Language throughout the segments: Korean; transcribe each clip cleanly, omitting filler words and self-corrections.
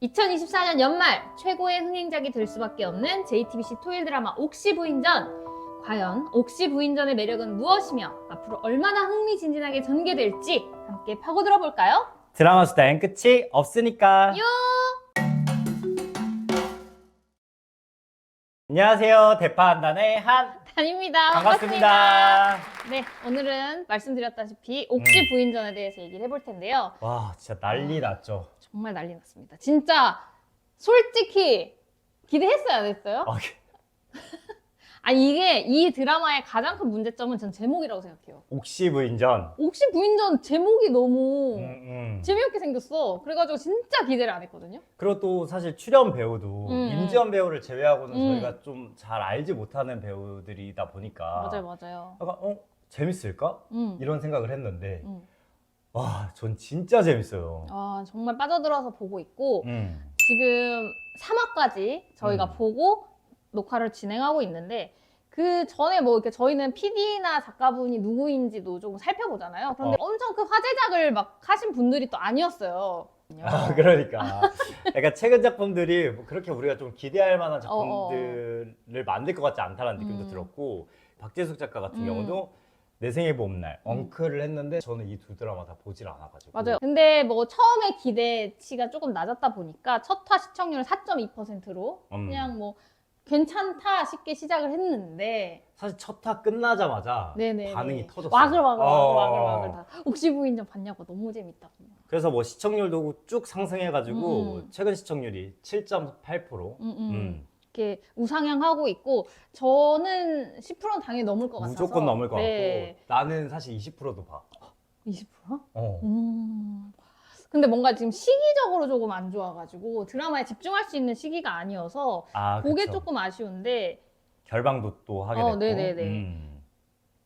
2024년 연말 최고의 흥행작이 될 수밖에 없는 JTBC 토요일 드라마 옥시 부인전. 과연 옥시 부인전의 매력은 무엇이며 앞으로 얼마나 흥미진진하게 전개될지 함께 파고 들어볼까요? 드라마 수다엔 끝이 없으니까. 요! 안녕하세요. 대파한단의 단입니다. 반갑습니다. 네, 오늘은 말씀드렸다시피 옥시 부인전에 대해서 얘기를 해볼 텐데요. 와, 진짜 난리 났죠. 정말 난리 났습니다. 진짜 솔직히 기대했어요, 안 했어요? 아니 이게 이 드라마의 가장 큰 문제점은 전 제목이라고 생각해요. 옥시 부인전. 옥시 부인전 제목이 너무 음. 재미없게 생겼어. 그래가지고 진짜 기대를 안 했거든요. 그리고 또 사실 출연 배우도 임지연 배우를 제외하고는 저희가 좀 잘 알지 못하는 배우들이다 보니까 맞아요. 약간 재밌을까? 이런 생각을 했는데 음. 와, 전 진짜 재밌어요. 아, 정말 빠져들어서 보고 있고 지금 3화까지 저희가 보고 녹화를 진행하고 있는데 그 전에 뭐 이렇게 저희는 PD나 작가분이 누구인지도 조금 살펴보잖아요. 그런데 엄청 그 화제작을 막 하신 분들이 또 아니었어요. 아, 그러니까 약간 최근 작품들이 뭐 그렇게 우리가 좀 기대할 만한 작품들을 만들 것 같지 않다는 느낌도 들었고, 박재숙 작가 같은 경우도 내 생의 봄날 엉클을 했는데 저는 이 두 드라마 다 보질 않아가지고. 맞아요. 근데 뭐 처음에 기대치가 조금 낮았다 보니까 첫 화 시청률 4.2%로 그냥 뭐 괜찮다 싶게 시작을 했는데 사실 첫 화 끝나자마자 네네네. 반응이 터졌어요. 와글와글 다. 옥시 부인전 봤냐고 너무 재밌다고. 그래서 뭐 시청률도 쭉 상승해가지고 최근 시청률이 7.8%. 이렇게 우상향하고 있고 저는 10%는 당연히 넘을 것 같아서 무조건 넘을 것 네. 같고 나는 사실 20%도 봐. 20%? 어. 근데 뭔가 지금 시기적으로 조금 안 좋아가지고 드라마에 집중할 수 있는 시기가 아니어서 그게 그쵸. 조금 아쉬운데 결방도 또 하게 됐고. 네네네.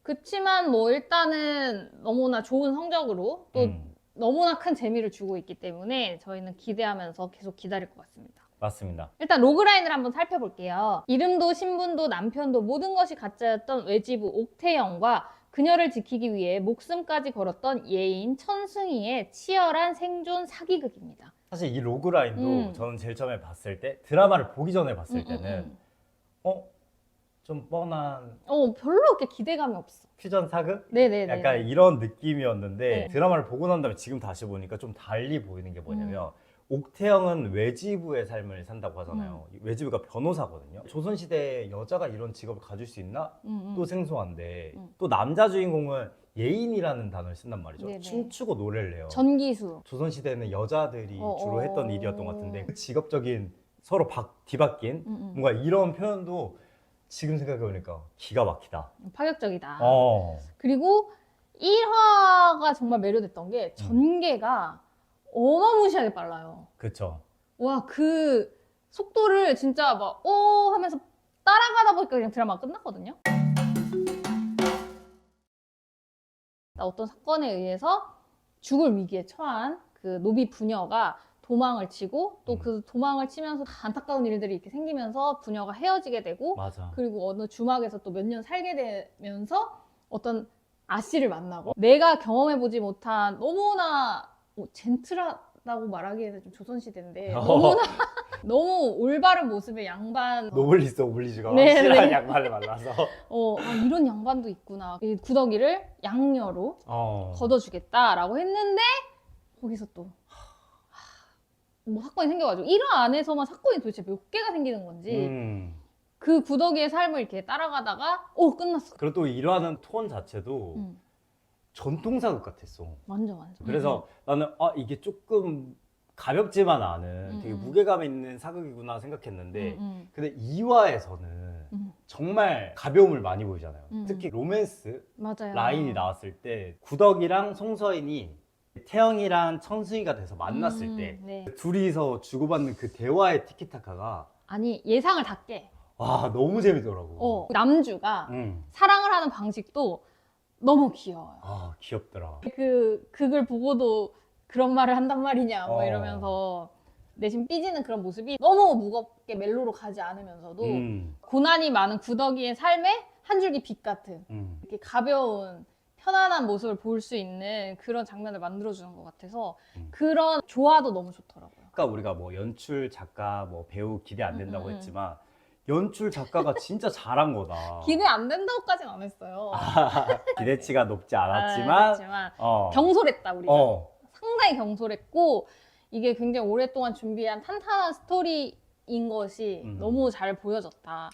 그치만 뭐 일단은 너무나 좋은 성적으로 또 너무나 큰 재미를 주고 있기 때문에 저희는 기대하면서 계속 기다릴 것 같습니다. 맞습니다. 일단 로그라인을 한번 살펴볼게요. 이름도 신분도 남편도 모든 것이 가짜였던 외지부 옥태영과 그녀를 지키기 위해 목숨까지 걸었던 예인 천승희의 치열한 생존 사기극입니다. 사실 이 로그라인도 저는 제일 처음에 봤을 때, 드라마를 보기 전에 봤을 때는 좀 뻔한 별로 그렇게 기대감이 없어. 퓨전 사극? 네네네. 약간 이런 느낌이었는데 네. 드라마를 보고 난 다음에 지금 다시 보니까 좀 달리 보이는 게 뭐냐면 옥태영은 외지부의 삶을 산다고 하잖아요. 외지부가 변호사거든요. 조선시대에 여자가 이런 직업을 가질 수 있나? 또 생소한데 또 남자 주인공은 예인이라는 단어를 쓴단 말이죠. 네네. 춤추고 노래를 해요. 전기수. 조선시대에는 여자들이 주로 했던 일이었던 것 같은데 그 직업적인 서로 뒤바뀐 뭔가 이런 표현도 지금 생각해보니까 기가 막히다. 파격적이다. 그리고 1화가 정말 매료됐던 게 전개가 어마무시하게 빨라요. 그쵸. 와, 그 속도를 진짜 막 하면서 따라가다 보니까 그냥 드라마가 끝났거든요. 어떤 사건에 의해서 죽을 위기에 처한 그 노비 부녀가 도망을 치고 또 그 도망을 치면서 안타까운 일들이 이렇게 생기면서 부녀가 헤어지게 되고 맞아. 그리고 어느 주막에서 또 몇 년 살게 되면서 어떤 아씨를 만나고 내가 경험해보지 못한 너무나 젠틀하다고 말하기에는 좀 조선시대인데 너무나 너무 올바른 모습의 양반 노블리스 오블리주가 네, 확실한 네. 양반을 만나서 이런 양반도 있구나. 이 구더기를 양녀로 걷어주겠다라고 했는데 거기서 또 뭐 사건이 생겨가지고 1화 안에서만 사건이 도대체 몇 개가 생기는 건지 그 구더기의 삶을 이렇게 따라가다가 끝났어. 그리고 또 일화는 톤 자체도 전통사극 같았어. 완전. 그래서 나는 이게 조금 가볍지만 않은 되게 무게감 있는 사극이구나 생각했는데 근데 2화에서는 정말 가벼움을 많이 보이잖아요. 특히 로맨스 맞아요. 라인이 나왔을 때 구덕이랑 송서인이 태영이랑 천승희가 돼서 만났을 때 네. 둘이서 주고받는 그 대화의 티키타카가 아니 예상을 다 깨. 와, 너무 재밌더라고. 남주가 사랑을 하는 방식도 너무 귀여워요. 귀엽더라. 그 극을 보고도 그런 말을 한단 말이냐 뭐 이러면서 내심 삐지는 그런 모습이 너무 무겁게 멜로로 가지 않으면서도 고난이 많은 구더기의 삶에 한 줄기 빛 같은 이렇게 가벼운 편안한 모습을 볼 수 있는 그런 장면을 만들어주는 것 같아서 그런 조화도 너무 좋더라고요. 아까 우리가 뭐 연출 작가, 뭐 배우 기대 안 된다고 음. 했지만 연출 작가가 진짜 잘한 거다. 기대 안 된다고까지는 안 했어요. 기대치가 높지 않았지만 그렇지만 어. 경솔했다 우리가. 어. 상당히 경솔했고 이게 굉장히 오랫동안 준비한 탄탄한 스토리인 것이 너무 잘 보여졌다.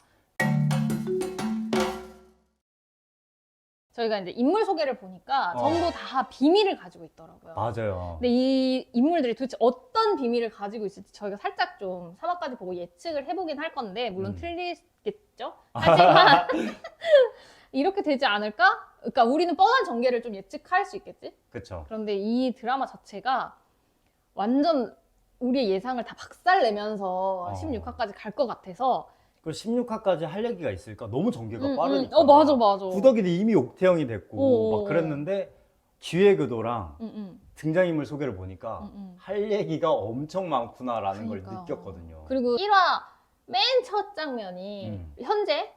저희가 이제 인물 소개를 보니까 전부 다 비밀을 가지고 있더라고요. 맞아요. 근데 이 인물들이 도대체 어떤 비밀을 가지고 있을지 저희가 살짝 좀 사막까지 보고 예측을 해보긴 할 건데 물론 틀리겠죠? 하지만 이렇게 되지 않을까? 그러니까 우리는 뻔한 전개를 좀 예측할 수 있겠지? 그렇죠. 그런데 이 드라마 자체가 완전 우리의 예상을 다 박살내면서 16화까지 갈 것 같아서 그 16화까지 할 얘기가 있을까? 너무 전개가 빠르니까. 맞아. 구덕이도 이미 옥태영이 됐고 막 그랬는데 기획의도랑 응. 등장인물 소개를 보니까 할 얘기가 엄청 많구나라는 걸 그러니까. 느꼈거든요. 그리고 1화 맨 첫 장면이 현재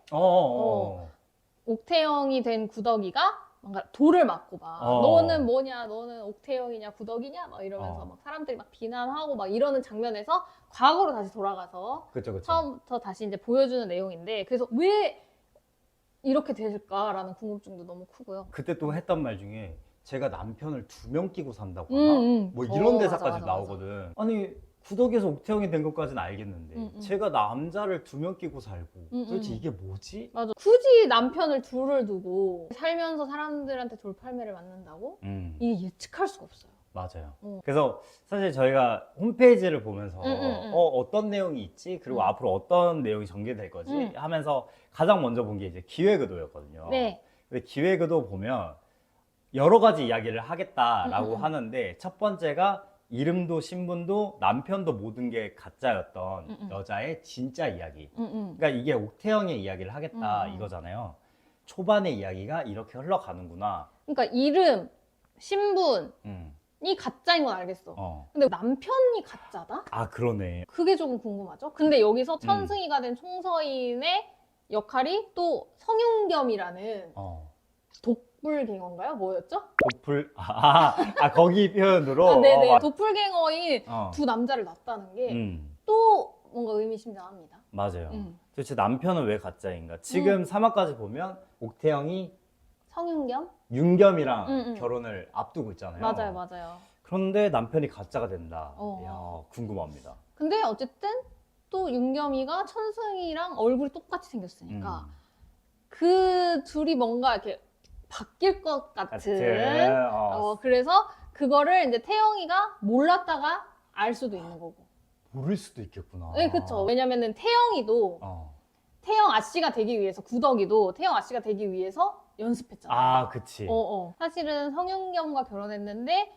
옥태영이 된 구덕이가 뭔가 돌을 맞고 막 너는 뭐냐, 너는 옥태영이냐, 구덕이냐 막 이러면서 막 사람들이 막 비난하고 막 이러는 장면에서 과거로 다시 돌아가서 그쵸. 처음부터 다시 이제 보여주는 내용인데 그래서 왜 이렇게 될까라는 궁금증도 너무 크고요. 그때 또 했던 말 중에 제가 남편을 2명 끼고 산다고 하나? 뭐 이런 대사까지 맞아. 나오거든. 아니 구덕에서 옥태영이 된 것까지는 알겠는데 제가 남자를 2명 끼고 살고 도대체 이게 뭐지? 맞아. 굳이 남편을 둘을 두고 살면서 사람들한테 돌팔매를 맞는다고? 이게 예측할 수가 없어요. 맞아요. 그래서 사실 저희가 홈페이지를 보면서 어떤 내용이 있지? 그리고 앞으로 어떤 내용이 전개될 거지? 하면서 가장 먼저 본 게 이제 기획의도였거든요. 네. 근데 기획의도 보면 여러 가지 이야기를 하겠다라고 하는데 첫 번째가 이름도 신분도 남편도 모든 게 가짜였던 여자의 진짜 이야기. 그러니까 이게 옥태영의 이야기를 하겠다 이거잖아요. 초반의 이야기가 이렇게 흘러가는구나. 그러니까 이름, 신분이 가짜인 건 알겠어. 근데 남편이 가짜다? 아 그러네. 그게 조금 궁금하죠? 근데 여기서 천승이가 된 총서인의 역할이 또 성윤겸이라는 독불갱어인가요? 뭐였죠? 거기 표현으로. 네네. 도플갱어인 두 남자를 낳았다는 게 또 뭔가 의미심장합니다. 맞아요. 도대체 남편은 왜 가짜인가? 지금 3화까지 보면 옥태영이 성윤겸? 윤겸이랑 결혼을 앞두고 있잖아요. 맞아요. 그런데 남편이 가짜가 된다. 이야, 궁금합니다. 근데 어쨌든 또 윤겸이가 천승이랑 얼굴이 똑같이 생겼으니까 그 둘이 뭔가 이렇게 바뀔 것 같은. 그래서 그거를 이제 태영이가 몰랐다가 알 수도 있는 거고. 모를 수도 있겠구나. 네, 그쵸. 왜냐면은 태영이도 태영 아씨가 되기 위해서 구덕이도 태영 아씨가 되기 위해서 연습했잖아. 그치. 사실은 성윤겸과 결혼했는데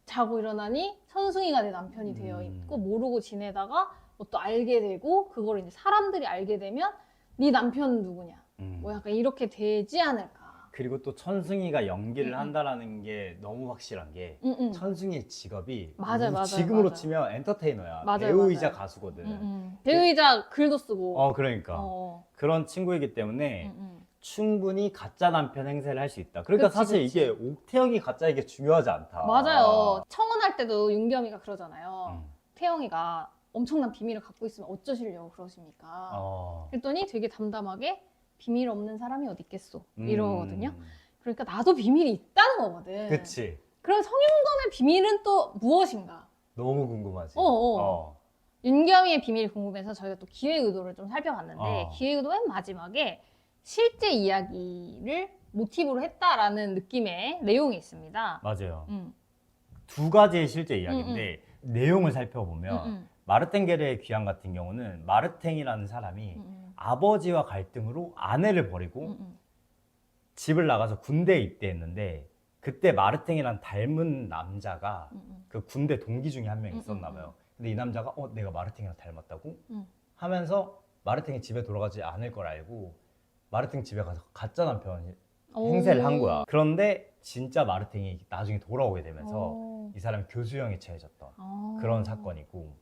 자고 일어나니 천승이가 내 남편이 되어 있고 모르고 지내다가 뭐 또 알게 되고 그걸 이제 사람들이 알게 되면 네 남편은 누구냐. 뭐 약간 이렇게 되지 않을까. 그리고 또 천승이가 연기를 한다라는 게 너무 확실한 게 천승이의 직업이 맞아요. 지금으로 치면 엔터테이너야. 배우이자 가수거든. 배우이자 글도 쓰고. 그러니까 그런 친구이기 때문에 충분히 가짜 남편 행세를 할 수 있다. 그러니까 사실 이게 옥태영이 가짜 이게 중요하지 않다. 맞아요. 청혼할 때도 윤겸이가 그러잖아요. 태영이가 엄청난 비밀을 갖고 있으면 어쩌시려고 그러십니까? 그랬더니 되게 담담하게 비밀 없는 사람이 어디 있겠소 이러거든요. 그러니까 나도 비밀이 있다는 거거든. 그치. 그럼 성윤겸의 비밀은 또 무엇인가? 너무 궁금하지. 윤겸이의 비밀이 궁금해서 저희가 또 기획 의도를 좀 살펴봤는데 기획 의도 맨 마지막에 실제 이야기를 모티브로 했다라는 느낌의 내용이 있습니다. 맞아요. 두 가지의 실제 이야기인데 내용을 살펴보면 마르탱게르의 귀향 같은 경우는 마르탱이라는 사람이 아버지와 갈등으로 아내를 버리고 집을 나가서 군대에 입대했는데 그때 마르탱이랑 닮은 남자가 그 군대 동기 중에 한 명 있었나 봐요. 근데 이 남자가 내가 마르탱이랑 닮았다고? 하면서 마르탱이 집에 돌아가지 않을 걸 알고 마르탱 집에 가서 가짜 남편 행세를 한 거야. 그런데 진짜 마르탱이 나중에 돌아오게 되면서 이 사람이 교수형에 처해졌던 그런 사건이고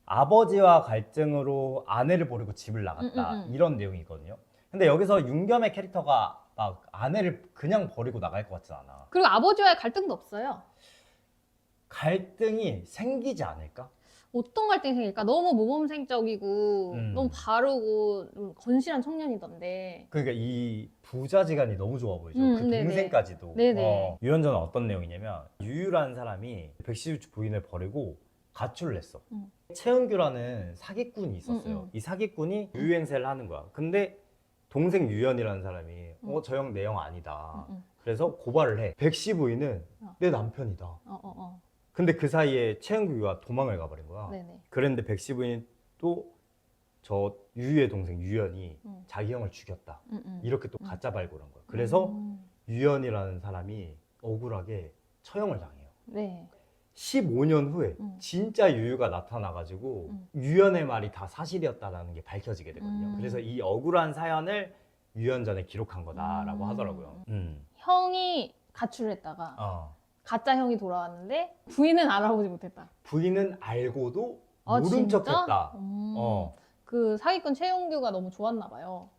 아버지와 갈등으로 아내를 버리고 집을 나갔다 이런 내용이거든요. 근데 여기서 윤겸의 캐릭터가 막 아내를 그냥 버리고 나갈 것 같진 않아. 그리고 아버지와의 갈등도 없어요. 갈등이 생기지 않을까? 어떤 갈등이 생길까? 너무 모범생적이고 너무 바르고 좀 건실한 청년이던데. 그러니까 이 부자지간이 너무 좋아 보이죠. 그 네네. 동생까지도. 네네. 유연전은 어떤 내용이냐면 유유라는 사람이 백시주 부인을 버리고 가출을 했어. 최은규라는 사기꾼이 있었어요. 이 사기꾼이 유유행세를 하는 거야. 근데 동생 유연이라는 사람이 저 형 내 형 아니다. 그래서 고발을 해. 백시 부인은 내 남편이다. 근데 그 사이에 최은규가 도망을 가버린 거야. 네네. 그랬는데 백시 부인이 또 저 유유의 동생 유연이 자기 형을 죽였다. 이렇게 또 가짜 발굴한 거야. 그래서 유연이라는 사람이 억울하게 처형을 당해요. 네. 15년 후에 진짜 유유가 나타나가지고 유연의 말이 다 사실이었다는 게 밝혀지게 되거든요. 그래서 이 억울한 사연을 유연전에 기록한 거다라고 하더라고요. 형이 가출을 했다가 가짜 형이 돌아왔는데 부인은 알아보지 못했다. 부인은 알고도 아, 모른 진짜? 척했다. 그 사기꾼 최용규가 너무 좋았나 봐요.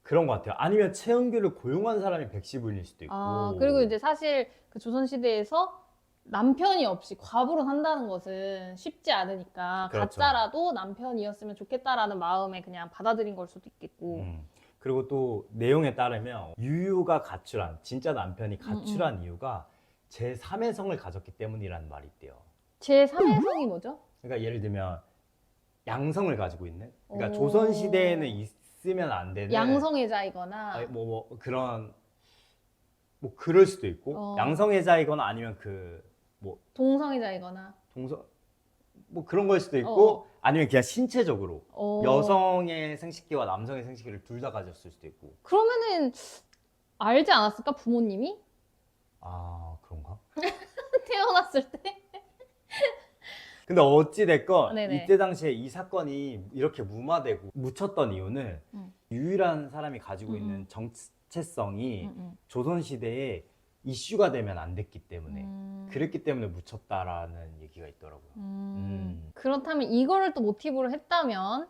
그런 것 같아요. 아니면 최은규를 고용한 사람이 백시 부인일 수도 있고. 그리고 이제 사실 그 조선시대에서 남편이 없이 과부로 산다는 것은 쉽지 않으니까 그렇죠. 가짜라도 남편이었으면 좋겠다라는 마음에 그냥 받아들인 걸 수도 있겠고. 그리고 또 내용에 따르면 유유가 가출한, 진짜 남편이 가출한 이유가 제3의 성을 가졌기 때문이라는 말이 있대요. 제3의 성이 뭐죠? 그러니까 예를 들면 양성을 가지고 있는, 그러니까 오. 조선시대에는 있으면 안 되는 양성애자이거나 아니, 뭐 그런 뭐 그럴 수도 있고 양성애자이거나 아니면 그 뭐 동성애자이거나 동성 뭐 그런 걸 수도 있고 아니면 그냥 신체적으로 여성의 생식기와 남성의 생식기를 둘 다 가졌을 수도 있고. 그러면은 알지 않았을까 부모님이? 아 그런가? 태어났을 때? 근데 어찌됐건 네네. 이때 당시에 이 사건이 이렇게 무마되고 묻혔던 이유는 유일한 사람이 가지고 있는 정체성이 조선시대에 이슈가 되면 안 됐기 때문에 그랬기 때문에 묻혔다라는 얘기가 있더라고요. 그렇다면 이거를 또 모티브로 했다면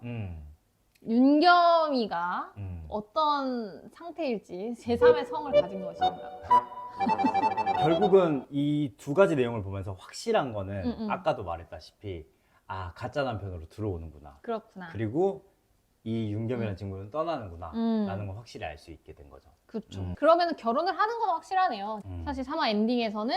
윤겸이가 어떤 상태일지 제3의 성을 가진 것인가. 결국은 이 두 가지 내용을 보면서 확실한 거는 아까도 말했다시피 아 가짜 남편으로 들어오는구나. 그렇구나. 그리고 이 윤겸이라는 친구는 떠나는구나 라는 걸 확실히 알 수 있게 된 거죠. 그렇죠. 그러면 결혼을 하는 건 확실하네요. 사실 3화 엔딩에서는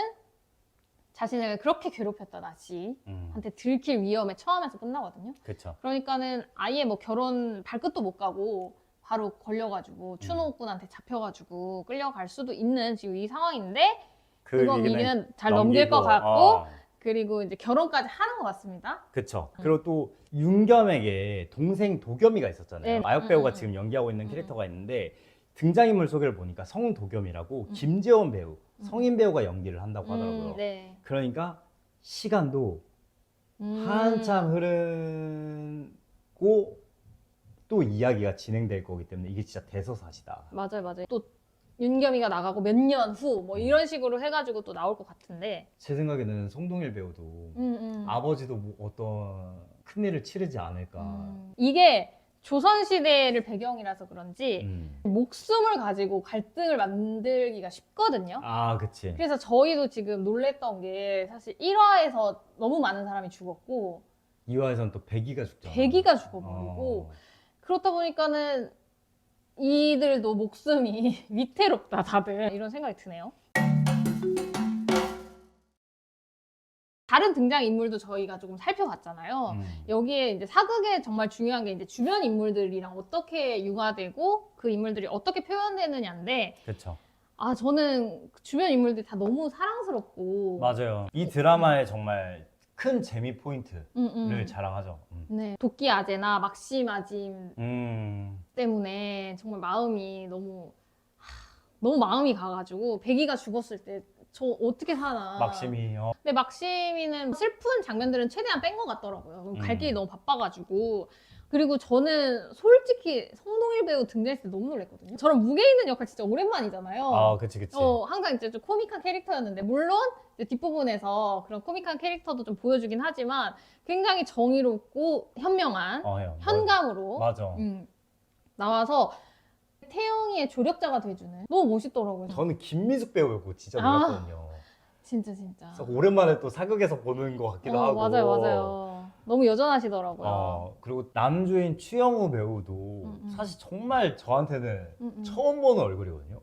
자신을 그렇게 괴롭혔던 아씨한테 들킬 위험에 처하면서 끝나거든요. 그렇죠. 그러니까는 아예 뭐 결혼 발끝도 못 가고 바로 걸려가지고 추노군한테 잡혀가지고 끌려갈 수도 있는 지금 이 상황인데 이번 위기는 잘 넘길 것 같고 그리고 이제 결혼까지 하는 것 같습니다. 그렇죠. 그리고 또 윤겸에게 동생 도겸이가 있었잖아요. 네. 마역 배우가 지금 연기하고 있는 캐릭터가 있는데 등장인물 소개를 보니까 성도겸이라고 김재원 배우, 성인 배우가 연기를 한다고 하더라고요. 네. 그러니까 시간도 한참 흐르고 또 이야기가 진행될 거기 때문에 이게 진짜 대서사시다. 맞아요, 맞아요. 또 윤겸이가 나가고 몇 년 후 뭐 이런 식으로 해가지고 또 나올 것 같은데. 제 생각에는 송동일 배우도 아버지도 뭐 어떤 큰 일을 치르지 않을까. 이게 조선시대를 배경이라서 그런지 목숨을 가지고 갈등을 만들기가 쉽거든요. 아, 그치. 그래서 저희도 지금 놀랬던 게 사실 1화에서 너무 많은 사람이 죽었고 2화에서는 또 백이가 죽잖아. 백이가 죽어버리고 그렇다 보니까는 이들도 목숨이 위태롭다 다들 이런 생각이 드네요. 다른 등장 인물도 저희가 조금 살펴봤잖아요. 여기에 이제 사극에 정말 중요한 게 이제 주변 인물들이랑 어떻게 융화되고 그 인물들이 어떻게 표현되느냐인데, 그렇죠. 아 저는 주변 인물들이 다 너무 사랑스럽고. 맞아요. 이 드라마의 정말 큰 재미 포인트를 자랑하죠. 네, 도끼 아재나 막심 아짐 때문에 정말 마음이 너무 마음이 가가지고 백이가 죽었을 때 저 어떻게 사나. 막심이. 근데 막심이는 슬픈 장면들은 최대한 뺀 것 같더라고요. 갈 길이 너무 바빠가지고. 그리고 저는 솔직히 성동일 배우 등장했을 때 너무 놀랐거든요. 저런 무게 있는 역할 진짜 오랜만이잖아요. 아, 그치. 항상 이제 좀 코믹한 캐릭터였는데, 물론 이제 뒷부분에서 그런 코믹한 캐릭터도 좀 보여주긴 하지만 굉장히 정의롭고 현명한 현감으로 맞아. 나와서 태영이의 조력자가 돼주는, 너무 멋있더라고요. 저는 김미숙 배우였고 진짜 놀랐거든요. 진짜. 그래서 오랜만에 또 사극에서 보는 것 같기도 하고. 맞아요. 너무 여전하시더라고요. 그리고 남주인 추영우 배우도 사실 정말 저한테는 처음 보는 얼굴이거든요.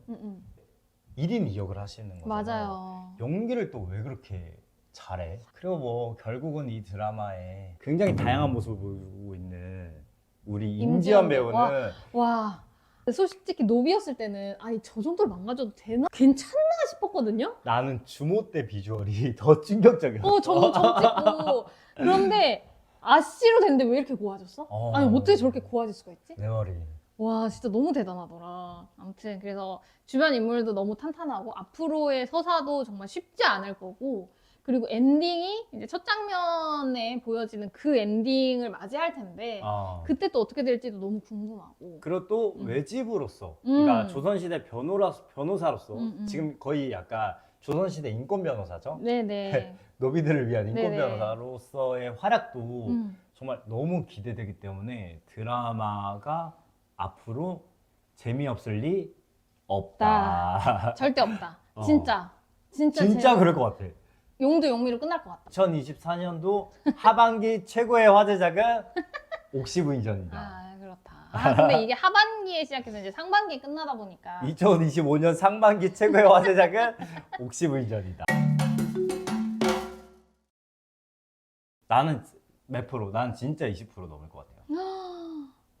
1인 2역을 하시는 거잖아요. 맞아요. 연기를 또 왜 그렇게 잘해? 그리고 뭐 결국은 이 드라마에 굉장히 다양한 모습을 보이고 있는 우리 임지연 배우는 와. 솔직히 노비였을 때는 아니 저 정도로 망가져도 되나? 괜찮나 싶었거든요. 나는 주모 때 비주얼이 더 충격적이었어. 점 찍고. 그런데 아씨로 됐는데 왜 이렇게 고와졌어? 아니 어떻게 저렇게 고와질 수가 있지? 내 말이. 와 진짜 너무 대단하더라. 아무튼 그래서 주변 인물도 너무 탄탄하고 앞으로의 서사도 정말 쉽지 않을 거고 그리고 엔딩이 이제 첫 장면에 보여지는 그 엔딩을 맞이할 텐데 그때 또 어떻게 될지도 너무 궁금하고 그리고 또 외집으로서 그러니까 조선시대 변호사로서 지금 거의 약간 조선시대 인권 변호사죠. 네네. 노비들을 위한 인권 네네. 변호사로서의 활약도 정말 너무 기대되기 때문에 드라마가 앞으로 재미없을 리 없다. 절대 없다. 어. 진짜 진짜 그럴 것 같아. 용도 용미로 끝날 것 같다. 2024년도 하반기 최고의 화제작은 옥시부인전이다. 아 그렇다. 근데 이게 하반기에 시작해서 이제 상반기에 끝나다 보니까 2025년 상반기 최고의 화제작은 옥시부인전이다. 나는 몇 프로? 난 진짜 20% 넘을 것 같아요.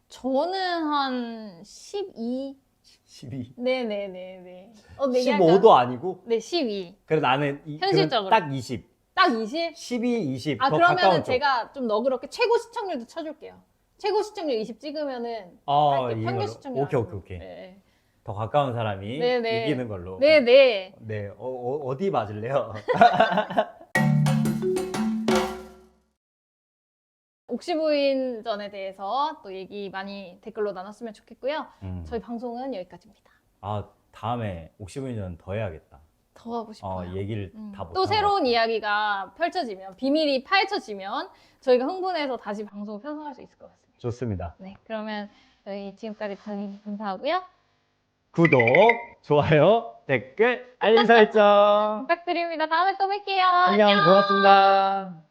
저는 한 12. 12. 네네네네. 네, 15도 아니고? 네, 12. 그래 나는 현실적으로. 딱 20. 딱 20? 12, 20. 아, 더 그러면은 가까운 쪽. 제가 좀 너그럽게 최고 시청률도 쳐줄게요. 최고 시청률 20 찍으면은 할게요. 평균 시청률. 오케이. 네. 더 가까운 사람이 네네. 이기는 걸로. 네네. 네. 어디 맞을래요? 옥시부인전에 대해서 또 얘기 많이 댓글로 나눴으면 좋겠고요. 저희 방송은 여기까지입니다. 다음에 옥시부인전 더 해야겠다. 더 하고 싶어요. 얘기를 다 또 못한 새로운 것 이야기가 펼쳐지면, 비밀이 파헤쳐지면 저희가 흥분해서 다시 방송을 편성할 수 있을 것 같습니다. 좋습니다. 네, 그러면 저희 지금까지 감사하고요. 구독, 좋아요, 댓글, 알림 설정 부탁드립니다. 다음에 또 뵐게요. 안녕, 고맙습니다.